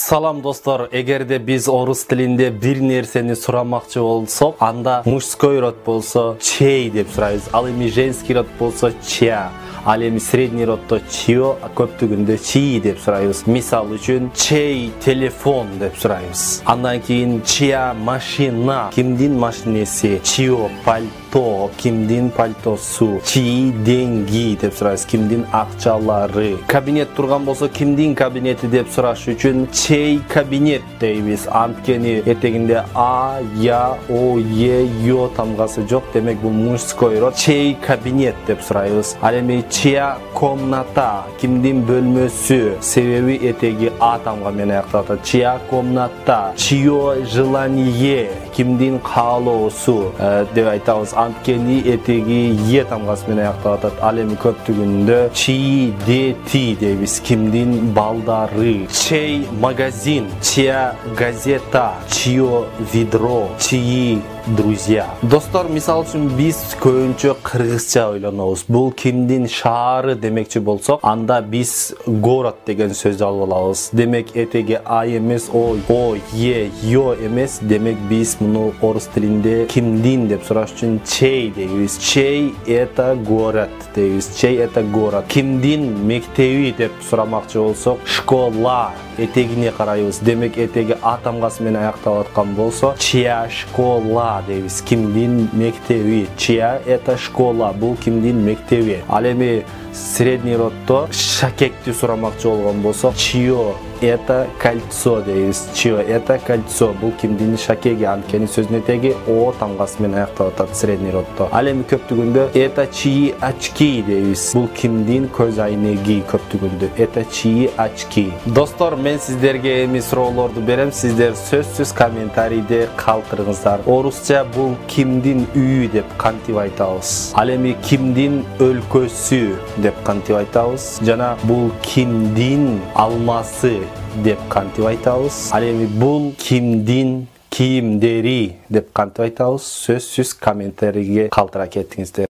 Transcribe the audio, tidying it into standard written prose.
Salam dostlar, egerde biz orus tilinde bir nerseni suramakçı olsok, anda mужской род болсо чей деп сурайбыз. Ал эми женский род болсо чья. Ал эми средний роддо чьё, көптүгүндө чьи деп сурайбыз. Мисал үчүн чей телефон деп сурайбыз. Андан кийин чья машина, кимдин машинеси, чьё пальто, кимдин пальтосу, чьи деньги деп сурайбыз, кимдин акчалары. Кабинет турган болсо кимдин кабинети деп сураш үчүн чей кабинет дейбиз. Анткени этегинде а, я, о, е, ё тамгасы жок, демек бул мужской род. Чей кабинет деп сурайбыз. Ал эми чья комната, кимдин бөлмөсү, себеби этеги а тамга менен аякталат. Чья комната, чьё желание, кимдин каалоосу деп айтабыз. Анткени этеги е тамгасы менен аякталат. Ал эми көптүгүндө чьи дети дейбиз, кимдин балдары. Чей магазин, чья газета, чьё ведро, чьи друзья. Достор, мисал үчүн биз көбүнчө кыргызча ойлонобуз. Бул кимдин шаары демекчи болсок, анда биз город деген сөздү алып алабыз. Демек этеги а эмес, о, е, ё эмес. Демек биз муну орус тилинде кимдин деп сураш үчүн чей дейбиз. Чей это город дейбиз. Чей это город. Кимдин мектеби деп сурамакчы болсок, школа этегине карайбыз. Демек этеги а тамгасы менен аякталып аткан болсо, чья школа дейбиз. Кимдин мектеби. Чья это школа, бул кимдин мектеби. Ал эми средний роддо шакекти сурамакчы болгон болсо, чьё это кольцо дейбиз. Чьё это кольцо, бул кимдин шакеги. Анткени сөздүн этеги о тамгасы менен аякталып атат средний роддо. Ал эми көптүгүндө это чьи очки дейбиз. Бул кимдин көз айнеги көптүгүндө. Это чьи очки. Достор, мен сиздерге эми суроолорду берем. Сиздер сөзсүз комментарийде калтырыңыздар. Орусча бул кимдин үйү деп кантип айтабыз? Ал эми кимдин өлкөсү деп кантип айтабыз? Жана бул кимдин алмасы деп кантип айтабыз? Ал эми бул кимдин кийимдери деп кантип айтабыз? Сөзсүз комментарийге калтыра кеттиңиздер.